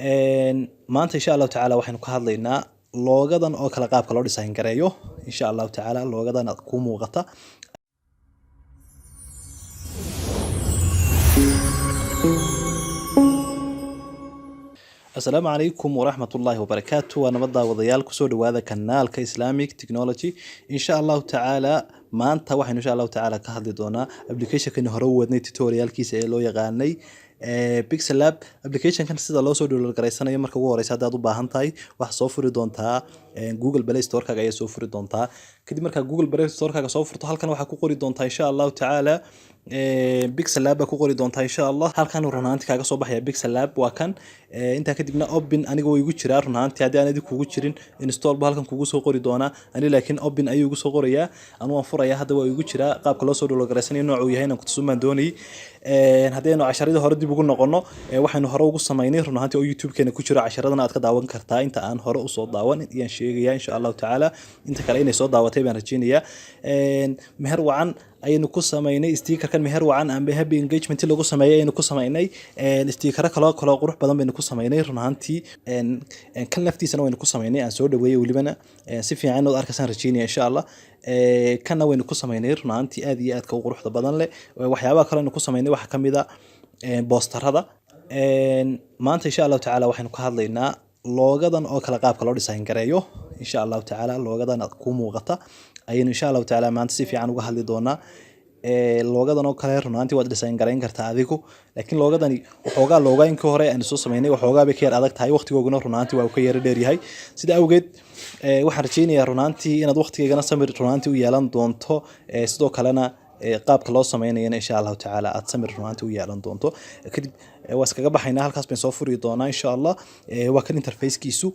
maanta insha Allah tacaala waxaynu ka hadlaynaa loogadan oo kala qaabka loo design gareeyo insha Allah tacaala loogadan aad ku muuqata. السلام عليكم ورحمة الله وبركاته. وأنا مضى وضيال كسود وهذا كنال كإسلاميك تكنولوجي إن شاء الله تعالى ما أنت واحد إن شاء الله تعالى كهذا دونا أبليكيشن كأنه هرودني توتوريال كيس لو يغاني بيكسل لاب أبليكيشن كان سيدا لو سودو للقريسان يوم مركو ورئيس هذا ضو باهنتاي واحد صوفر دونتها جوجل بلاي ستور كاجا صوفر دونتها كدي مركا جوجل بلاي ستور كاجا صوفر تو هالكن waxa ku qori doontaa insha Allah taala Pixel Lab ku qori doontaa insha Allah halkan runaanti kaaga soo baxaya Pixel Lab waa kan inta kadibna open aniga way igu jiraa runaanti hadii aan idin kugu jirin install ba halkan kugu soo qori doona ani laakiin open ayuu igu soo qoraya anu waan furaya hadda way igu jiraa qaabka loo soo download noocu yahay inaan ku tusumaan doonay hadii aanu casharada hore dib ugu noqono waxaanu hore ugu sameeynay runaanti oo YouTube keena ku jiro casharadana aad ka daawan kartaa inta aan hore u soo daawan iyaan sheegaya insha Allah taala inta kale inay soo daawatay baan rajeenaya meher wacan aynu ku sameeynay sticker kan meher wacan aan happy engagement lagu sameeyay aynu ku sameeynay sticker kale qurux badan baynu ku sameeynay runaantii kan laftiisana waynu ku sameeynay aan soo dhaweeyay walibana si fiican oo arkaysan rajeenaya insha Allah kana waynu ku sameeynay runaantii aad iyo aad ka quruxda badan leh waxyaabaha kale aynu ku sameeynay waxa kamid ah boosterada maanta insha Allah taala waxaynu ka hadlaynaa loogadan oo kala qaabka loo design gareeyo insha Allah taala loogadan aad ku muuqata ayaynu insha Allah taala maanta si fiican uga hadli doonaa loogadan oo kale runaantii waad design gareyn kartaa adigu laakiin loogadani waxoogaa loogaynka hore aan soo sameynay waxoogaa bay ka yar adag tahay waqtigooguna runaantii waa ka yar dheer yahay sida awgeed waxaan rajeynayaa runaantii inaad waqtigeegana samir runaantii u yeelan doonto sidoo kalena qaabka loo sameynayna insha Allah taala aad samir runaantii u yeelan doonto kadib waa iskaga baxaynaa halkaas baan soo furi doonaa insha Allah waa kan interface-kiisu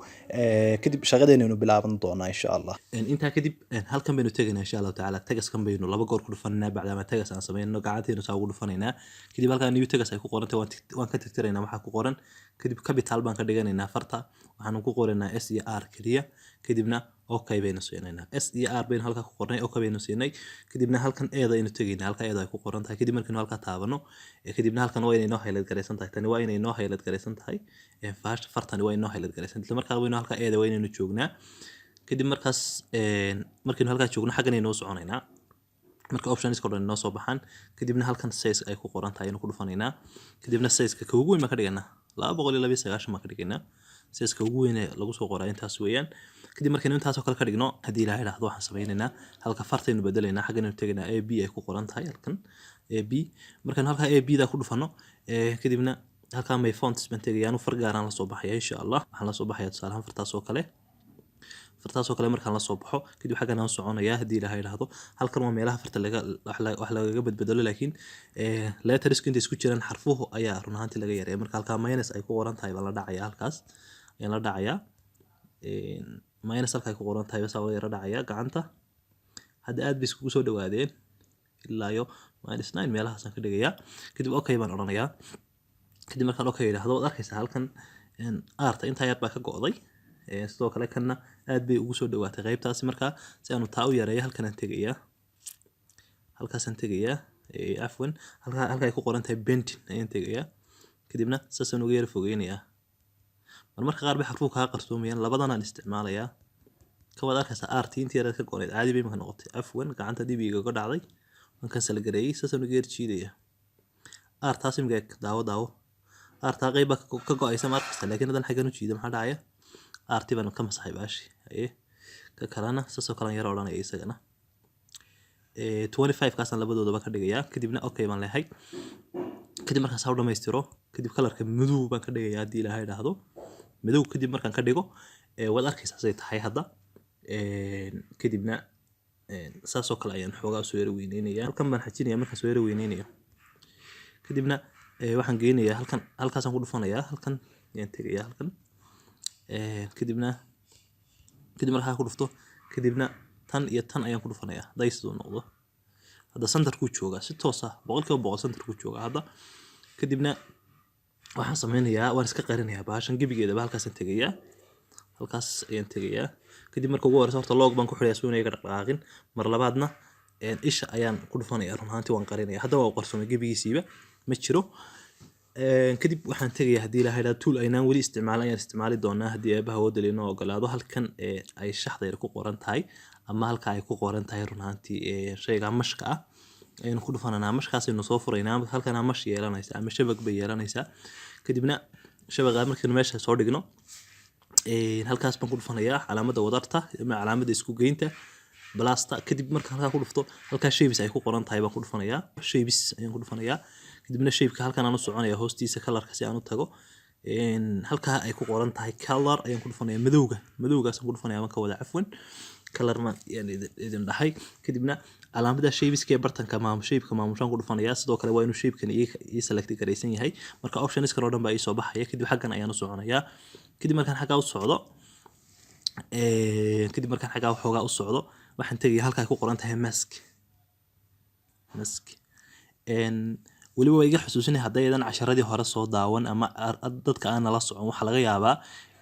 kadib shaqadeenu bilaaban doonaa insha Allah inta kadib halkan baynu tagaynaa insha Allah taala tagas kan baynu laba goor ku dhufanaa bacdama tagas aan sameeyno gacanteena saa ugu dhufanaynaa kadib halkan new tagas ay ku qorantay waan ka tirtiraynaa waxa ku qoran kadib capital baan ka dhiganaynaa farta waxaan ku qoranaa S iyo R kaliya kadibna okay baynu siinayna S iyo R baynu halka ku qornay okay baynu siinay kadibna halkan eeda aynu tagaynaa halka eeda ay ku qoran tahay kadib markaynu halka taabano kadibna halkan waa inay noo highlight gareysan tahay tani waa inay noo highlight gareysan tahay fartani waa inay noo highlight gareysan tahay marka waynu halka eeda waa inaynu joognaa kadib markaas markaynu halka joogno xagan aynu soconaynaa marka options kordhan noo soo baxan kadibna halkan size ay ku qoran tahay aynu ku dhufanaynaa kadibna size-ka ugu weyn ma ka dhiganaa 229 ma ka dhiganaa size-ka ugu weyn ee lagu soo qoray intaas weeyaan kadib markaynu intaas oo kale ka dhigno hadii ilaahay raahdo waxaan sameeynaynaa halka fartaynu bedelaynaa xagan tagnaa AB ay ku qoran tahay halkan AB markaynu halka AB da ku dhufano kadibna halka my fonts baan tagayaan far gaaraan la soo baxaya insha Allah waxaan la soo baxaya tusaalahan fartaas oo kale markaan la soo baxo kadib xagan aan soconaya hadii ilaahay raahdo halkan waa meelaha farta wax laga badbedelo laakiin letters inta isku jiraan xarfuhu ayaa runaantii laga yareeyay marka halka minus ay ku qoran tahay baa la dhacaya halkaas ayaa la dhacaya minus halka ay ku qoran tahay baa la yara dhacaya gacanta hadda aad bay isku soo dhawaadeen ilaa iyo -9 meelahaas aan ka dhigayaa kadib okay baan oranayaa kadib markaan okay yiraahdo waad arkaysaa halkan arta inta yar baa ka go'day sidoo kale kana aad bay ugu soo dhawaatay qaybtaasi marka si aanu taa u yareeyo halkan aan tagayaa halkaas aan tagayaa afwan halka ay ku qoran tahay bentin ayaan tagayaa kadibna saasaan ugu yar fogeynayaa marka qaar bay xarfuhu ka qarsoomayaan labadan aan isticmaalayaa ka wada arkaysaa arti intii yar ka go'day caadi bay ma noqotay afwan gacanta dibiga uga dhacday waan ka sal gareeyay saasaan ugu yar jiidaya artaas imgeek daawo arta qayb ka go'aysa markasta laakiin hadan xagan u jiido maxaa dhacaya arti baan ka masaxay baashi ka kalana saasoo kale yar oranaya isagana 25 kaasaan labadoodaba ka dhigayaa kadibna okay baan leeyahay kadib markaas aan dhameystiro kadib kalarka madow baan ka dhigayaa hadii ilaahay raahdo madow kadib markaan ka dhigo waad arkaysaa say tahay hadda kadibna saasoo kale ayaan xoogaa soo yar weyneynayaa halkan baan xajinayaa markaan soo yar weyneynayo kadibna waxaan geynayaa halkaas aan ku dhufanayaa halkan ayaan tagayaa halkan kadibna markaa ku dhufto kadibna tan iyo tan ayaan ku dhufanayaa haday sidoo noqdo hadda center ku jooga si toos ah 100% center ku jooga hadda kadibna waxaan sameynayaa waan iska qarinayaa baashan gebigeeda halkaas aan tagayaa halkaas ayaan tagayaa kadib marka ugu horeysa horta log baan ku xiriyaa soo inay ka dhaqaaqin mar labaadna isha ayaan ku dhufanayaa runaantii waan qarinayaa hadda waa qarsoomay gebigiisiiba ma jiro kadib waxaan tagayaa haddii la haydhaa tool aynaan weli isticmaalin ayaan isticmaali doonaa haddii eebaha wadda inoo ogolaado halkan ay shaxda yar ku qoran tahay ama halka ay ku qoran tahay run ahaantii shayga mashka ah ayaynu ku dhufananaa mashkaasaynu soo furaynaa halkana mash yeelanaysa ama shabag bay yeelanaysaa kadibna shabaga markaynu meesha soo dhigno halkaas baan ku dhufanayaa calaamadda wadarta ama calaamadda isku geynta blasta kadib marka halkaa ku dhufto halkaa shapes ay ku qoran tahay baan ku dhufanayaa shapes ayaan ku dhufanayaa kadibna shapeka halkan aan u soconaya hoostiisa colorka si aan u tago halkaa ay ku qoran tahay color ayaan ku dhufanayaa madowgaasaan ku dhufanayaa marka wada cafwan color ma idin dhahay kadibna calaamadda shapeska ee bartanka shapeka maamushaan ku dhufanayaa sidoo kale waa inuu shapekan ii select garaysan yahay marka optionskan oo dhan baa ii soo baxaya kadib xaggan ayaan u soconayaa kadib markaan xaggaa u socdo kadib markaan xaggaa waxoogaa u socdo waxaan tegaya halka ay ku qoran tahay mask weliba waa iga xusuusinaya haddaydan casharadii hore soo daawan ama dadka aan nala socon waxaa laga yaabaa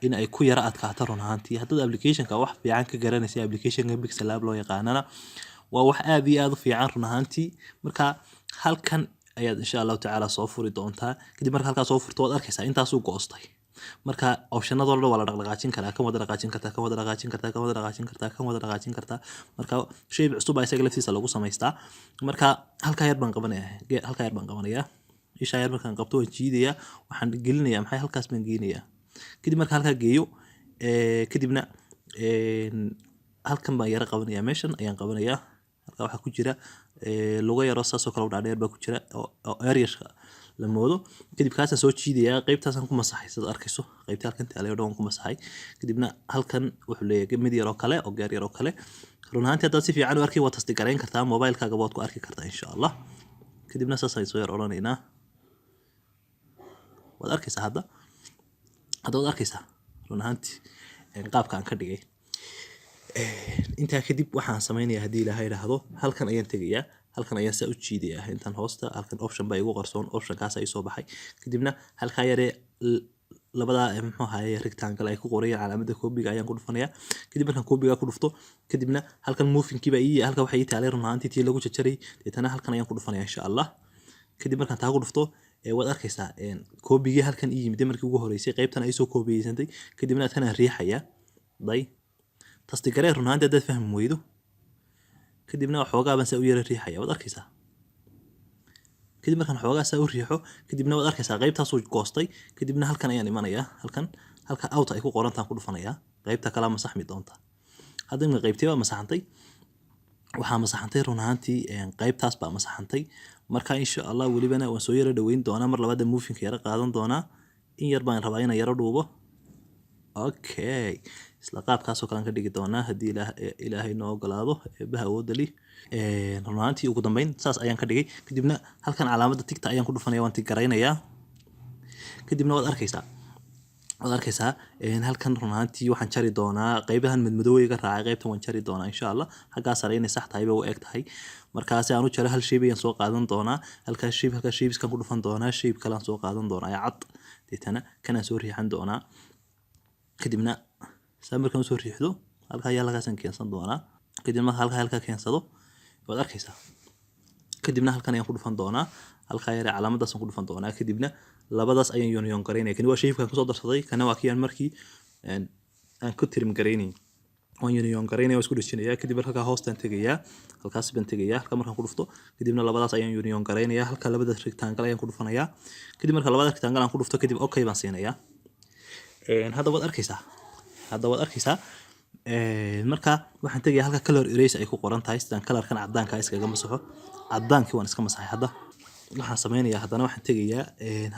in ay ku yara adkaato run ahaantii haddaad applicationka wax fiican ka garanaysa applicationka Pixel Lab loo yaqaanana waa wax aad iyo aad u fiican run ahaantii marka halkan ayaad insha Allah tacaala soo furi doontaa kadib marka halkaas soo furto waad arkaysaa intaas uu goostay marka optionada oo dhan waa la dhaqaajin karaa kan wada dhaqaajin kartaa kan wada dhaqaajin kartaa kan wada dhaqaajin kartaa kan wada dhaqaajin kartaa marka shay cusub isaga laftiisa lagu samaystaa marka halka yar baan qabanayaa isha yar markaan qabto waan jiidayaa waxaan gelinayaa maxay halkaas baan geynayaa kadib marka halka geeyo kadibna halkan baan yara qabanayaa meeshan ayaan qabanayaa halka waxa ku jira lugu yaro saasoo kale u dhaadheer baa ku jira oo areashka la moodo kadib kaasaan soo jiidayaa qaybtaasaan ku masaxay sida arkayso qaybta halkan taale oo dhan ku masaxay kadibna halkan wuxuu leeyahay mid yar oo kale oo gaar yar oo kale run ahaantii haddaad si fiican u arkay waad tasdigareyn kartaa mobilekaaga waad ku arki kartaa insha Allah kadibna saasaan soo yar odhanaynaa waad arkaysaa hadda waad arkaysaa run ahaantii qaabka aan ka dhigay intaa kadib waxaan sameynayaa haddii ilaahay yiraahdo halkan ayaan tegayaa halkan ayaan saa u jiidayaa intan hoosta halkan option baa igu qarsoon optionkaas ay soo baxay kadibna halka yare labada muxuu ahaay rectangle ay ku qorayaan calaamadda copy-ga ayaan ku dhufanayaa kadib markaan copy-ga ku dhufto kadibna halkan moving-kii baa halka waxa ii taalay run ahaantii tii lagu jajaray deetana halkan ayaan ku dhufanayaa insha Allah kadib markaan taa ku dhufto waad arkaysaa copy-gii halkan ii yimid markii ugu horeysay qaybtan ay soo copy-yeysantay kadibna tan aan riixayaa day tasdigaree run ahaantii dad fahmi weydo kadibna waxoogaa baan saa u yara riixaya waad arkaysaa kadib markaan waxoogaa saa u riixo kadibna waad arkaysaa qaybtaas uu goostay kadibna halkan ayaan imanayaa halka out ay ku qorantaan ku dhufanayaa qaybta kala masaxmi doonta hadda qaybtii baa masaxantay waxaa masaxantay run ahaantii qaybtaas baa masaxantay marka insha Allah welibana waan soo yara dhaweyn doonaa mar labada moving yara qaadan doonaa in yar baan rabaa inaan yara dhuubo okay isla qaabkaasoo kale aan ka dhigi doonaa haddii ilaahay noo ogolaado eebaha awoodda leh run ahaantii ugu dambeyn saas ayaan ka dhigay kadibna halkan calaamadda tigta ayaan ku dhufanaya waan tiggaraynayaa kadibna waad arkaysaa halkan run ahaantii waxaan jari doonaa qaybahan madmadowga raacay qaybtan waan jari doonaa insha Allah xaggaa sare inay sax tahay bay u eg tahay markaasi aan u jaro hal shay ayaan soo qaadan doonaa halka shapes kan ku dhufan doonaa shape kale aan soo qaadan doonaa ayaa cad deetana kana soo riixan doonaa kadibna saa markaan soo riixdo halka ayaa lagaasan keensan doonaa kadibna halka keensado waad arkaysaa kadibna halkan ayaan ku dhufan doonaa halka yare calaamadaasaan ku dhufan doonaa kadibna labadaas ayaan union gareynaya kan waa shape-kan kusoo darsaday kana waa kii aan markii aan ku tirim gareynayn waan union gareynaya isku dhajinayaa kadib halka hoostaan tegayaa halkaas baan tegayaa halka markaan ku dhufto kadibna labadaas ayaan union gareynayaa halka labada rectangle ayaan ku dhufanayaa kadib marka labada rectangle aan ku dhufto kadib okay baan siinayaa hadda waad arkaysaa marka waxaan tegayaa halka color erase ay ku qoran tahay sidaan colorkan cadaanka iskaga masaxo cadaankii waan iska masaxay hadda waxaan sameynayaa haddana waxaan tegayaa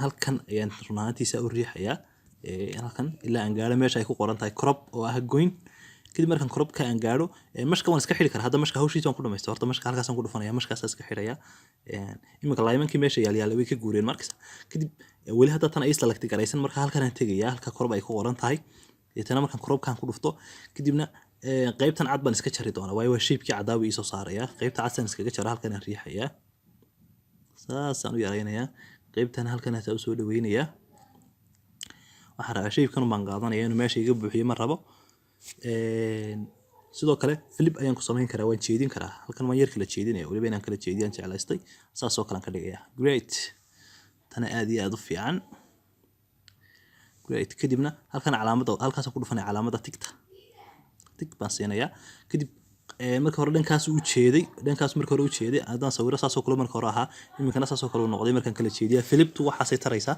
halkan ayaan run ahaantiisa u riixayaa halkan ilaa aan gaaro meesha ay ku qoran tahay crop oo ah goyn kadib markaan cropka aan gaaro mashka waan iska xiri karaa hadda mashka hawshiisa waan ku dhamaysto horta mashka halkaasaan ku dhufanaya mashkaas iska xiraya iminka laymankii meesha yaal way ka guureen markaas kadib weli hadda tan ay select garaysan marka halkan aan tegayaa halka crop ay ku qoran tahay deetana markaan cropkaan ku dhufto kadibna qaybtan cad baan iska jari doonaa waayo waa shape-kii cadaawi ii soo saaraya qaybta cadsan iskaga jaro halkan aan riixayaa saasaan u yaraynayaa qaybtan halkan ayaa u soo dhaweynayaa waxaan rabaa shape-kan baan qaadanaya inuu meesha iga buuxiyo ma rabo sidoo kale flip ayaan ku samayn karaa waan jeedin karaa halkan waan yar kala jeedinaya waliba inaan kala jeediyaan jeclaystay saasoo kale aan ka dhigayaa great tana aad iyo aad u fiican. great. kadibna halkan calaamada halkaas ku dhufanay calaamada tigta tig baan siinayaa. kadib marka hore dhankaas u jeeday dhankaas marka hore u jeeday haddaan sawiro saasoo kale marka hore ahaa iminkana saasoo kale uu noqday markaan kala jeediyaa filibtu waxaasay taraysaa.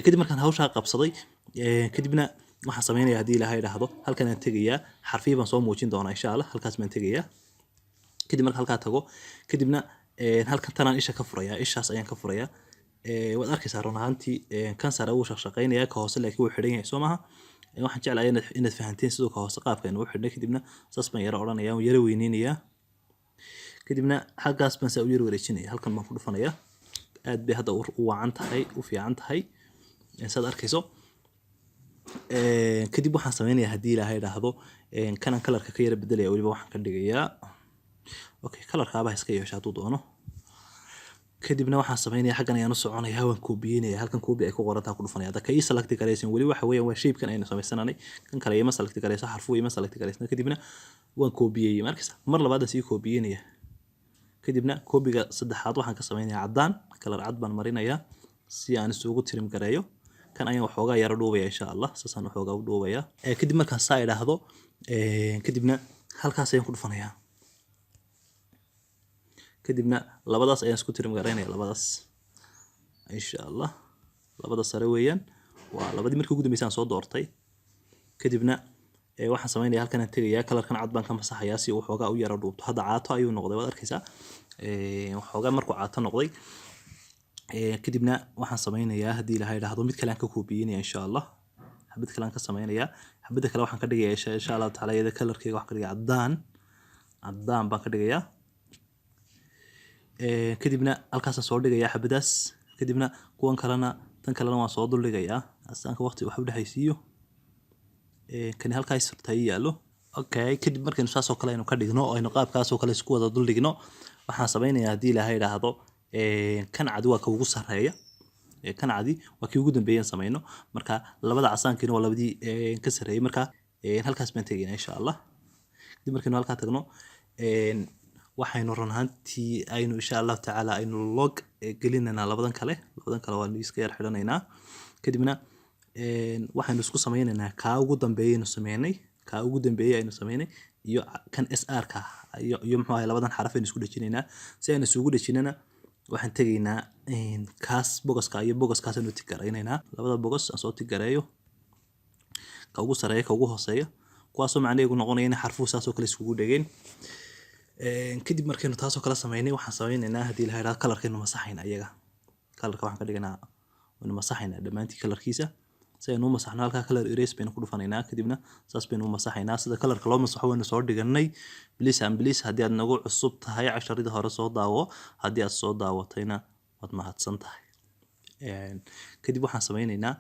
kadib markaan hawshaa qabsaday kadibna waxaan samaynayaa haddii ilaahay idhaahdo halkan aan tegayaa xarfiyi baan soo muujin doonaa insha allah. halkaas baan tegayaa kadib marka halkaa tago kadibna halkan tanaan isha ka furayaa ishaas ayaan ka furayaa. waad arkaysaa run ahaantii kan sare wuu shaqshaqaynayaa ka hoose laakiin wuu xidhan yahay soo maaha. waxaan jeclahay inaad fahanteen sidoo ka hoose qaabka inuu xidhnay. kadibna saas baan yara odhanayaa waan yara weyneynayaa kadibna xaggaas baan saa u yara wareejinaya halkan baan ku dhufanayaa. aad bay hadda u wacan tahay u fiican tahay saad arkayso. kadib waxaan sameynayaa haddii ilaahay idhaahdo kanan kalarka ka yara bedelaya weliba waxaan ka dhigayaa okay kalarkaaba iska yeesha hadduu doono. kadibna waxaan sameynayaa xaggan ayaan u soconayaa waan koobiyeynayaa halkan koobi ay ku qorantaa ku dhufanaya. hadda ka ii select garaysan weli waxa weeyaan waa shape kan aynu samaysananay kan kale ima select garayso xarfu ima select garaysan. kadibna waan koobiyey markaysa mar labaad aan sii koobiyeynayaa. kadibna koobiga saddexaad waxaan ka sameynayaa caddaan kalar cad baan marinayaa si aan isugu tirim gareeyo. kan ayaan waxoogaa yara dhuubaya insha allah saasaan waxoogaa u dhuubayaa. kadib markaan saa idhaahdo kadibna halkaas ayaan ku dhufanayaa. kadibna labadaas ayaan isku tirim garaynaya labadaas insha allah. labada sare weeyaan waa labadii markii ugu dambeysay aan soo doortay. kadibna waxaan sameynaya halkan aan tegayaa kalarkan cad baan ka masaxayaa si uu waxoogaa u yara dhuubto. hadda caato ayuu noqday waad arkaysaa waxoogaa markuu caato noqday. kadibna waxaan sameynayaa haddii ilaahay idhaahdo mid kale aan ka koobiyeynaya insha allah. xabad kale aan ka sameynayaa xabada kale waxaan ka dhigayaa insha allahu tacaala iyada kalarkeyga waxaan ka dhigayaa caddaan baan ka dhigayaa. kadibna halkaasaan soo dhigayaa xabadaas. kadibna kuwan kalena tan kalena waan soo dul dhigayaa astaanka waqti wax u dhexaysiiyo. kani halkaas horta yaallo okay. kadib markaynu saasoo kale aynu ka dhigno oo aynu qaabkaasoo kale isku wada dul dhigno waxaan sameynayaa haddii ilaahay idhaahdo kan cadi waa ka ugu sarreeya kan cadi waa kii ugu dambeeyaan sameyno. marka labada casaankiina waa labadii ka sarreeyay. marka halkaas baan tegaynaa insha allah. kadib markaynu halkaa tagno waxaynu run ahaantii aynu insha allahu tacaala aynu log gelinaynaa labadan kale waanu iska yar xidhanaynaa. kadibna waxaynu isku sameynaynaa kaa ugu dambeeyay aynu sameynay iyo kan SR ka iyo muxuu ahay labadan xaraf aynu isku dhajinaynaa. si aynu isugu dhajinana waxaan tegaynaa kaas bogoska iyo bogoskaas aynu tigaraynaa. labada bogos aan soo tigareeyo ka ugu sareeya ka ugu hooseeya kuwaasoo macnaheedu noqonaya in xarfuhu saasoo kale iskugu dhegeen. kadib markaynu taasoo kala sameynay waxaan sameynaynaa haddii ilaahay idhaahdo kalarkaynu masaxayna iyaga kalarka waxaan ka dhiganaa waynu masaxaynaa dhammaantii kalarkiisa. si aynu u masaxno halkaa kalar erase baynu ku dhufanaynaa. kadibna saas baynu u masaxaynaa sida kalarka loo masaxo waynu soo dhiganay. please haddii aad nagu cusub tahay casharadii hore soo daawo haddii aad soo daawatayna waad mahadsan tahay. kadib waxaan sameynaynaa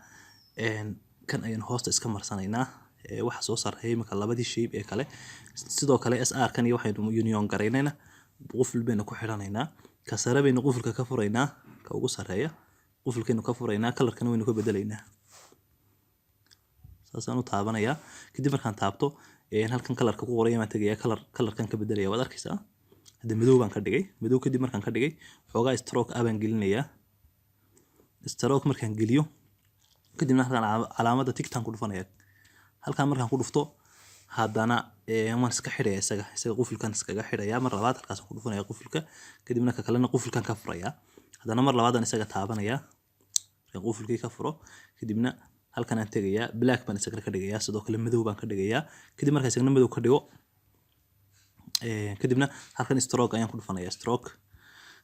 kan ayaan hoosta iska marsanaynaa waxa soo sarreeyay iminka labadii shape ee kale. sidoo kale SR kan iyo waxaynu union garaynayna quful baynu ku xidhanaynaa. ka sare baynu qufulka ka furaynaa ka ugu sarreeya qufulkaynu ka furaynaa kalarkana waynu ka bedelaynaa. saasaan u taabanayaa. kadib markaan taabto halkan kalarka ku qoraya baan tegayaa kalarkan ka bedelaya waad arkaysaa. hadda madow baan ka dhigay madow. kadib markaan ka dhigay xoogaa stroke baan gelinayaa. stroke markaan geliyo kadibna halkan calaamada tigtaan ku dhufanaya. halkan markaan ku dhufto haddana waan iska xidhaya isaga qufulkan iskaga xidhaya. mar labaad halkaas ku dhufanaya qufulka. kadibna ka kalena qufulkan ka furaya. haddana mar labaadaan isaga taabanaya qufulkii ka furo. kadibna halkan aan tegayaa black baan isagana ka dhigayaa sidoo kale madow baan ka dhigayaa. kadib markaan isagana madow ka dhigo kadibna halkan stroke ayaan ku dhufanayaa stroke.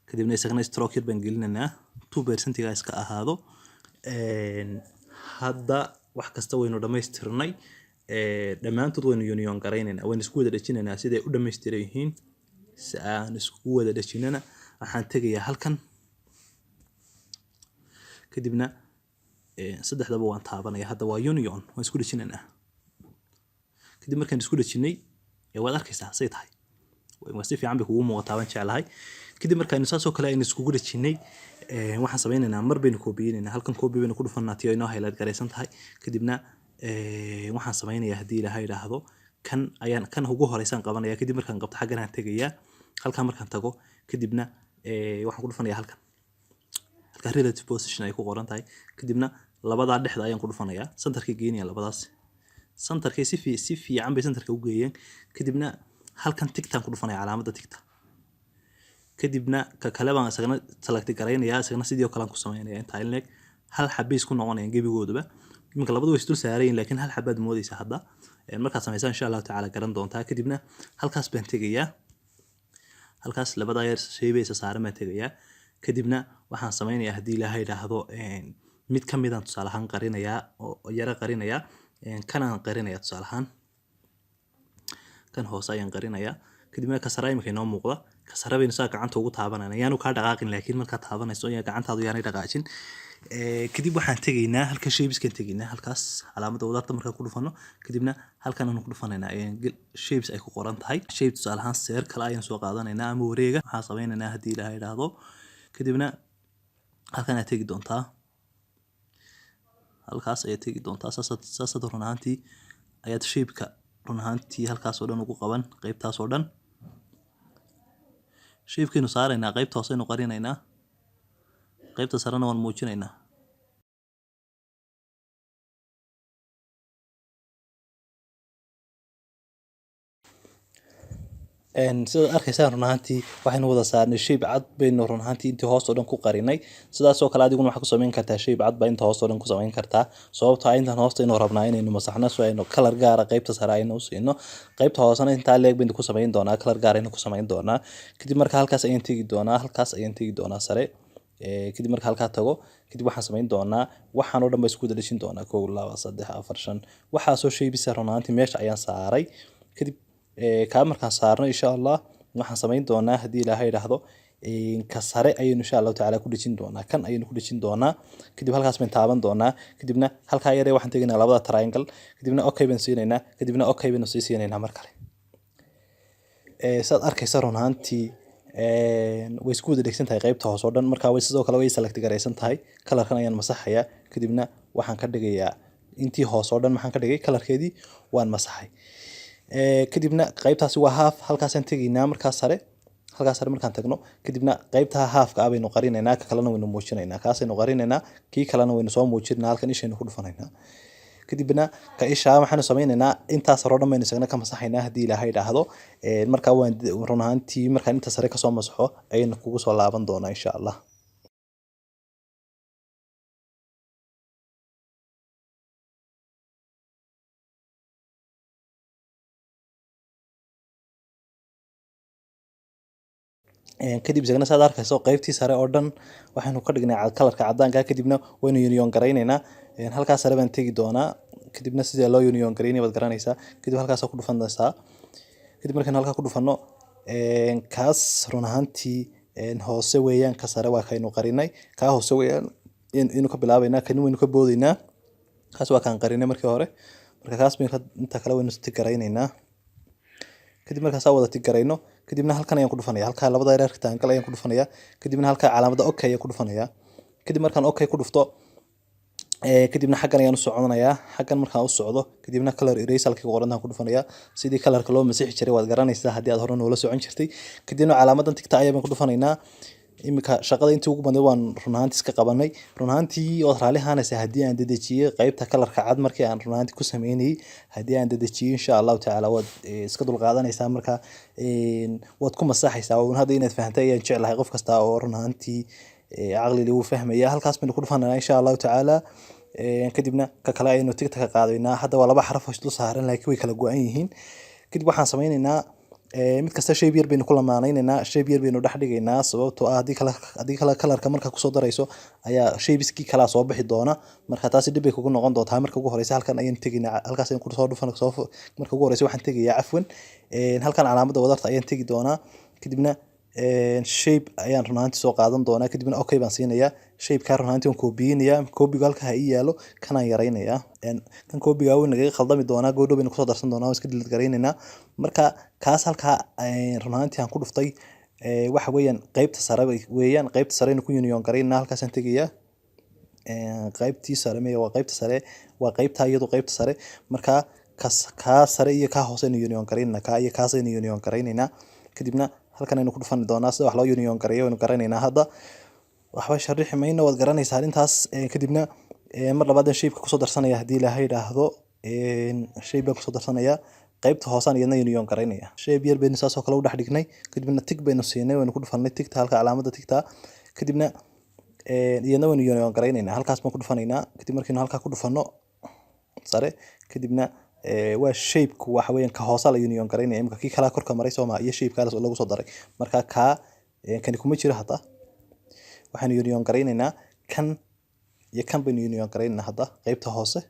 kadibna isagana stroke yar baan gelinaynaa 2% iska ahaado. hadda wax kasta waynu dhamaystirnay dhammaantood waynu union garaynaynaa waynu isku wada dhajinaynaa siday u dhamaystiran yihiin. si aan isku wada dhajinana waxaan tegayaa halkan kadibna saddexdaba waan taabanaya. hadda waa union waan isku dhajinaynaa. kadib markaan isku dhajinay waad arkaysaa say tahay waa si fiican bay kugu muuqataa waan jeclahay. kadib markaan saasoo kale aynu iskugu dhajinay waxaan sameynaynaa mar baynu koobiyeynaynaa halkan koobi baynu ku dhufanaa tii inoo highlight garaysan tahay. kadibna waxaan sameynayaa haddii ilaahay idhaahdo kan ugu horeysaan qabanaya. kadib markaan qabto xaggan aan tegayaa halkan markaan tago kadibna waxaan ku dhufanayaa halkan halka relative position ay ku qoran tahay kadibna labadaa dhexda ayaan ku dhufanayaa centerkay geynaya labadaas centerkay si fiican bay centerka u geeyeen kadibna halkan tigtaan ku dhufanaya calaamadda tigta kadibna ka kale baan isagana select gareynayaa isagana sidoo kale aan ku sameynaya inta in leeg hal xabiis ku noqonayaan gebigooduba iminka labadu way isdul saarayeen laakiin hal xabaad moodaysa hadda markaad samaysaa insha Allah tacaala garan doontaa kadibna halkaas baan tegayaa halkaas labada yar shaybaysa saaran baan tegayaa kadibna waxaan sameynayaa haddii ilaahay idhaahdo mid ka mid ah tusaale ahaan qarinayaa oo yara qarinayaa kanaan qarinayaa tusaale ahaan kan hoose ayaan qarinayaa kadibna ka sare imika inoo muuqda ka sare baynu saa gacanta ugu taabanayna yaanu kaa dhaqaaqin laakiin markaa taabanayso ayaa gacantaadu yaanay dhaqaajin kadib waxaan tegaynaa halka shaybiskan tegaynaa halkaas calaamadda wadaarta markaa ku dhufano kadibna halkan aanu ku dhufanaynaa shapes ay ku qoran tahay shape tusaale ahaan seer kale ayaan soo qaadanaynaa ama wareega waxaan sameynaynaa haddii ilaahay idhaahdo kadibna halkan aad tegi doontaa halkaas ayaad tegi doontaa saasaad run ahaantii ayaad shapeka run ahaantii halkaas oo dhan ugu qaban qaybtaas oo dhan shapekaynu saaraynaa qaybta hooseynu qarinaynaa qaybta sarena waan muujinaynaa sidaad arkaysaan run ahaantii waxaynu wada saarnay shape cad baynu run ahaantii intii hoos oo dhan ku qarinay sidaas oo kale adiguna waxaad ku samayn kartaa shape cad baa inta hoos oo dhan ku samayn kartaa sababtoo ah intan hoosta inuu rabnaa inaynu masaxno so aynu kalar gaara qaybta sare aynu u siino qaybta hoosena intaa leeg baynu ku samayn doonaa kalar gaar aynu ku samayn doonaa kadib marka halkaas ayaan tegi doonaa sare kadib marka halkaa tago kadib waxaan samayn doonaa waxaan oo dhan ba isku dhashin doonaa 1 2 3 4 5 waxaasoo shaybisa run ahaantii meesha ayaan saaray kadib kaa markaan saarno insha Allah waxaan samayn doonaa haddii ilaahay idhaahdo ka sare ayaynu insha Allah tacaala ku dhejin doonaa kan ayaynu ku dhejin doonaa kadib halkaas baan taaban doonaa kadibna halkaa yaree waxaan tegaynaa labada triangle kadibna okay baan siinaynaa kadibna okay baynu sii siinaynaa mar kale saad arkaysa run ahaantii way isku wada dhegsan tahay qaybta hoos oo dhan markaa way sidoo kale way select garaysan tahay kalarkan ayaan masaxayaa kadibna waxaan ka dhigayaa intii hoos oo dhan maxaan ka dhigay kalarkeedii waan masaxay kadibna qaybtaasi waa half halkaasaan tegaynaa markaas sare markaan tagno kadibna qaybta halfka ah baynu qarinaynaa ka kalena waynu muujinaynaa kaasaynu qarinaynaa kii kalena waynu soo muujinaynaa halkan ishaynu ku dhufanaynaa kadibna ka ishaa waxaanu sameynaynaa intaas hore oo dhan baynu isagna ka masaxaynaa haddii ilaahay idhaahdo markaa waan run ahaantii markaan inta sare kasoo masaxo ayaynu kugu soo laaban doonaa insha Allah kadib isagana saad arkayso qaybtii sare oo dhan waxaanu ka dhignay kalarka cadaanka kadibna waynu union garaynaynaa halkaas sare baan tegi doonaa kadibna sidii loo union garaynay baad garanaysaa kadib halkaas ku dhufanaysaa kadib markaan halkaa ku dhufano kaas run ahaantii hoose weeyaan ka sare waa kaynu qarinay ka hoose weeyaan inuu ka bilaabaynaa kan waynu ka boodaynaa kaas waa kaan qarinay markii hore marka kaas inta kale waynu tig garaynaynaa kadib markaas wada tig garayno kadibna halkan ayaan ku dhufanaya halka labada reer rectangle ayaan ku dhufanaya kadibna halka calaamadda okay ayaan ku dhufanaya kadib markaan okay ku dhufto kadibna xaggan ayaan u soconayaa xaggan markaan u socdo kadibna color erase halkii qorantaan ku dhufanaya sidii colorka loo masixi jiray waad garanaysaa haddii aad hore noola socon jirtay kadibna calaamaddan tigta ayaan ku dhufanaynaa imika shaqada intii ugu badnayd waan run ahaantii iska qabanay run ahaantii waad raali ahaanaysaa haddii aan dedejiyey qaybta kalarka cad markii aan run ahaantii ku sameynayay haddii aan dedejiyey insha allahu tacaala waad iska dulqaadanaysaa marka waad ku masaxaysaa hadda inaad fahantay ayaan jeclahay qof kasta oo run ahaantii caqliga wuu fahmaya halkaas baynu ku dhufananaa insha allahu tacaala kadibna ka kale ayaynu tigta ka qaadaynaa hadda waa laba xaraf oo isdul saaran laakiin way kala go-an yihiin kadib waxaan sameynaynaa mid kasta shape yar baynu ku lamaanaynaynaa shape yar baynu dhex dhigaynaa sababtoo ah haddii kale kalarka markaa kusoo darayso ayaa shapeskii kalaa soo bixi doona marka taasi dhib bay kugu noqon doontaa marka ugu horeysa halkan ayaan tegaynaa halkaas ayaan kusoo dhufan marka ugu horeysa waxaan tegayaa cafwan halkan calaamadda wadarta ayaan tegi doonaa kadibna shape ayaan run ahaantii soo qaadan doonaa kadibna okay baan siinayaa shapekaa run ahaantii waan koobiyeynayaa koobiga halka ha ii yaalo kanaan yaraynayaa kan koobiga wuu nagaga khaldami doonaa goodhow baynu kusoo darsan doonaa waan iska dilid garaynaynaa marka kaas halkaa run ahaantii aan ku dhuftay waxa weeyaan qaybta sare weeyaan qaybta sare aynu ku union garaynaa halkaasaan tegayaa qaybtii sare waa qaybta sare waa qaybta iyadu qaybta sare marka kaa sare iyo kaa hoose aynu union garaynaa kaa iyo kaas aynu union garaynaynaa kadibna halkan aynu ku dhufani doonaa sida wax loo union gareeyo waynu garanaynaa hadda waxba sharixi mayno waad garanaysaa arrintaas. Kadibna mar labaadan shape-ka kusoo darsanaya haddii ilaahay yidhaahdo. Shape baan kusoo darsanaya qaybta hoosaan iyadna union garaynaya. Shape yar baynu saas oo kale u dhex dhignay, kadibna tick baynu siinay, waynu ku dhufanay tickta halka calaamada tickta, kadibna iyadna waynu union garaynaynaa. Halkaas baan ku dhufanaynaa. Kadib markaynu halkaa ku dhufano sare, kadibna waa shape-ku waxa weeyaan ka hoosa la union garaynaya. Imika kii kala korka maray Soomaa iyo shape-kaas lagu soo daray. Marka kani kuma jiro hadda. Waxaan union garaynaynaa kan iyo kan baynu union garaynaynaa hadda qaybta hoose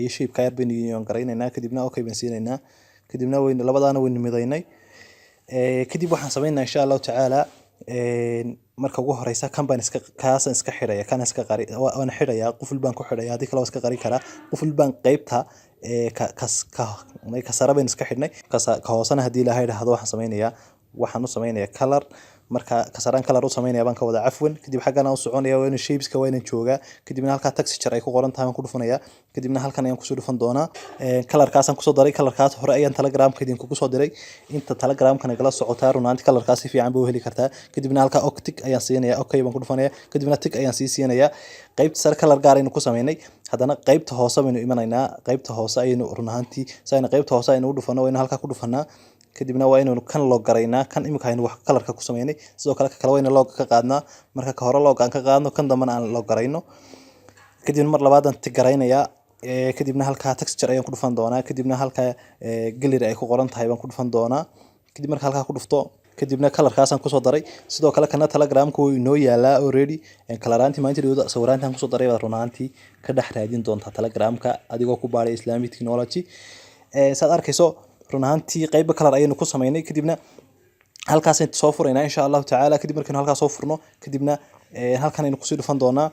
iyo shape-ka yar baynu union garaynaynaa. Kadibna okay baan siinaynaa. Kadibna waynu labadaana waynu midaynay. Kadib waxaan sameynaa insha Allah tacaala marka ugu horeysa kan baan kaasan iska xidhaya, kan iska qari waan xidhaya, quful baan ku xidhaya, hadii kale waa iska qari karaa. Quful baan qaybta ka sare baan iska xidhnay, ka hoosana hadii ilaahay yiraahdo waxaan u sameynayaa color. Marka ka saraan color u sameynaya baan ka wada cafwan. Kadib xaggana u soconaya waa in shapes-ka waa inaan joogaa. Kadibna halka texture ay ku qoran tahay baan ku dhufanaya. Kadibna halkan ayaan kusoo dhufan doonaa color-kaas aan kusoo daray. Color-kaas hore ayaan Telegram-ka idinku kusoo diray. Inta Telegram-ka nagala socotaa runtii color-kaas si fiican buu heli kartaa. Kadibna halka tick ayaan siinaya, okay baan ku dhufanaya. Kadibna tick ayaan siinaya. Qaybta sare color gaar aynu ku sameynay. Haddana qaybta hoose baynu imanaynaa. Qaybta hoose aynu runtii sayna qaybta hoose aynu u dhufano wayna halka ku dhufanaa. Kadibna waa inuu kan loo garaynaa, kan imika aynu wax color-ka ku sameynay. Sidoo kale kala wayna loo ka qaadnaa. Marka ka hore loo ka qaadno kan dambana aan loo garayno. Kadib mar labaadan tick garaynaya. Kadibna halka texture ayaan ku dhufan doonaa. Kadibna halka gallery ay ku qoran tahay baan ku dhufan doonaa. Kadib marka halka ku dhufto, kadibna color-kaas aan kusoo daray. Sidoo kale kana Telegram-ka wuu inoo yaalaa already. Color-aanti maanta dhawada sawiraanta aan kusoo daray baa runtii ka dhex raadin doonta Telegram-ka adigoo ku baaray Islamic Technology. Saad arkayso runtii qayb color ayaynu ku sameynay. Kadibna halkaas aynu soo furaynaa insha Allah tacaala. Kadib markaynu halkaas soo furno, kadibna halkan aynu kusii dhufan doonaa.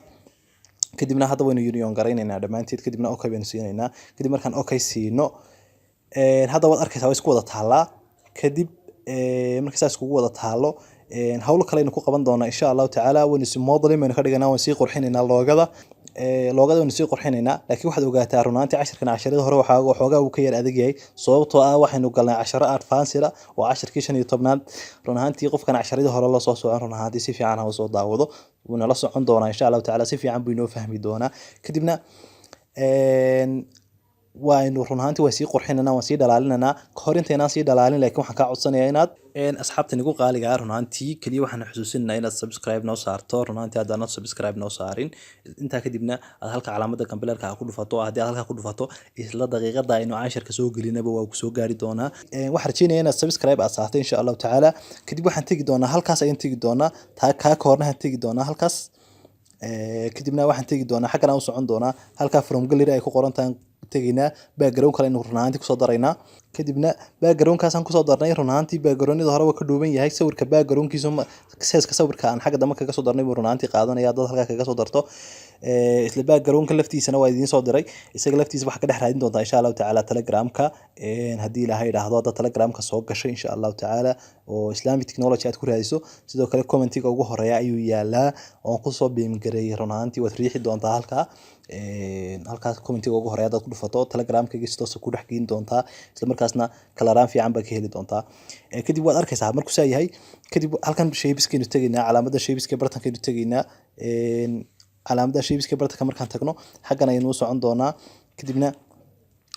Kadibna hadda waynu union garaynaynaa dhamaanteed. Kadibna okay baynu siinaynaa. Kadib markaan okay siino, hadda waad arkaysaa way isku wada taalaa. Kadib marka saas kugu wada taalo, hawl kale aynu ku qaban doonaa insha Allah tacaala. waynu si model aynu ka dhiganaa, waan sii qurxinaynaa loogada. Waynu sii qurxinaynaa. Laakiin waxaad ogaataa runtii casharada hore waxoogaa uu ka yar adag yahay, sababtoo ah waxaynu galnay casharo advanced ah oo casharkii 15aad. runtii qofkan casharadii hore la soo socon runtii si fiican ha u soo daawado, wuuna la socon doonaa insha Allah tacaala. Si fiican buu inoo fahmi doonaa. Kadibna waynu runtii way sii qurxinaynaa, waan sii dhalaalinaynaa. Ka hor intaynaan sii dhalaalin, laakiin waxaan ka codsanayaa inaad asxaabta nagu qaaliga ah runtii kaliya waxaan xusuusinaynaa inaad subscribe noo saarto. runtii haddaan subscribe noo saarin, intaa kadibna aad halka calaamada gambeelka ku dhufato. Haddii aad halka ku dhufato, isla daqiiqada aynu casharka soo gelinaba waa ku soo gaari doonaa. waxaan rajeynayaa inaad subscribe aad saarto insha Allah tacaala. Kadib waxaan tagi doonaa halkaas, ayaan tagi doonaa ka horna aan tagi doonaa halkaas. kadibna waxaan tagi doonaa xaggan u socon doonaa halka from gallery ay ku qoran tahay taginaa. Background kale inuu runtii ku soo daraynaa. Kadibna background-kaas aan ku soo darnay runtii background-da hore waa ka dhuuban yahay. Sawirka background-kiisu size-ka sawirka aan xagga dambe kaga soo darnay buu runtii qaadanaya dad halka kaga soo darto. isla background-ka laftiisana waa idiin soo diray. Isaga laftiisa waxa ka dhex raadin doontaa insha Allah tacaala Telegram-ka. haddii ilaahay yiraahdo hadda Telegram-ka soo gashay insha Allah tacaala oo Islamic Technology aad ku raadiso. Sidoo kale comment-iga ugu horeeya ayuu yaalaa oo ku soo beam gareeyay runtii waad riixi doontaa halka. halkaas comment-iga ugu horeeya dad ku dhufato Telegram-ka gisto ku dhex geyn doontaa. isla markaasna color-aan fiican baa ka heli doontaa. kadib waad arkaysaa markuu saa yahay. kadib halkan shapes-keenu tagaynaa, calaamada shapes-ka bartankeenu tagaynaa. calaamada shapes-ka bartanka markaan tagno xaggan aynu u socon doonaa. kadibna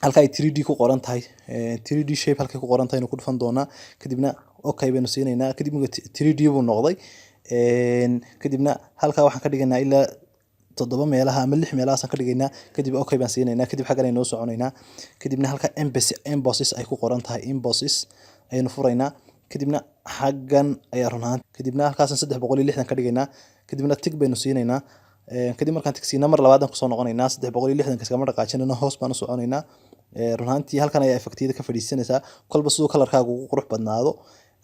halka ay 3D ku qoran tahay, 3D shape halka ku qoran tahay inuu ku dhufan doonaa. kadibna okay baynu siinaynaa. kadib 3D buu noqday. kadibna halka waxaan ka dhigaynaa ilaa 7 meelaha ama 6 meelaha aan ka dhigaynaa. kadib okay baan siinaynaa. kadib xaggan aynu u soconaynaa. kadibna halka emboss ay ku qoran tahay, emboss aynu furaynaa. kadibna xaggan ayaa runtii kadibna halkaas 360 ka dhigaynaa. kadibna tick baynu siinaynaa. kadib markaan tick siina mar labaad ku soo noqonaynaa. 360 iskama dhaqaajinayno, hoos baan u soconaynaa. runtii halkan ayaa effect-yada ka fadhiisanaysaa kolba sidoo color-kaagu ugu qurux badnaado.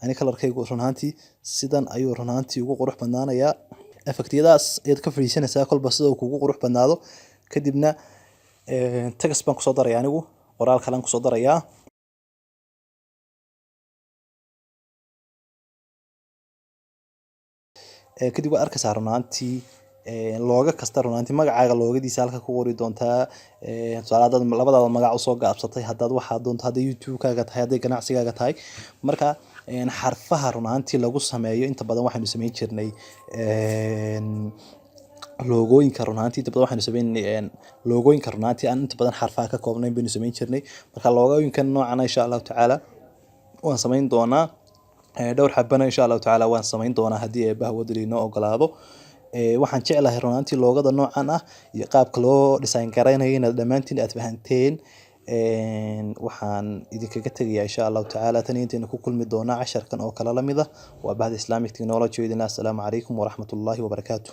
ani color-kaygu runtii sidan ayuu runtii ugu qurux badnaanayaa. effect-yadaas ayaad ka fadhiisanaysaa kolba sidoo kugu qurux badnaado. kadibna text baan ku soo daray anigu qoraal kale aan ku soo darayaa. kadib waad arkaysaa runtii looga kasta runtii magacaaga loogadiisa halka ku qori doontaa. tusaale labadaada magac u soo gaabsatay haddaad waxaa doonto, hadday YouTube-kaaga tahay, hadday ganacsigaaga tahay. marka xarfaha run ahaantii lagu sameeyo inta badan waxaynu samayn jirnay loogooyinka run ahaantii inta badan waxaynu sameynay loogooyinka run ahaantii aan inta badan xarfaha ka koobnayn baynu samayn jirnay. Marka loogooyinkan noocan insha allahu tacaala waan samayn doonaa dhowr xabana insha allahu tacaala waan samayn doonaa haddii eebbaha wadani inoo ogolaado. Waxaan jeclahay run ahaantii loogada noocan ah iyo qaabka loo design garaynayo inaad dhammaantiin aad fahanteen. Waxaan idinkaga tegayaa insha allahu tacaala tan iyo intaynu ku kulmi doonaa casharkan oo kala lamid ah waa bahda Islamic Technology. Assalaamu calaykum waraxmatullaahi wabarakaatuh.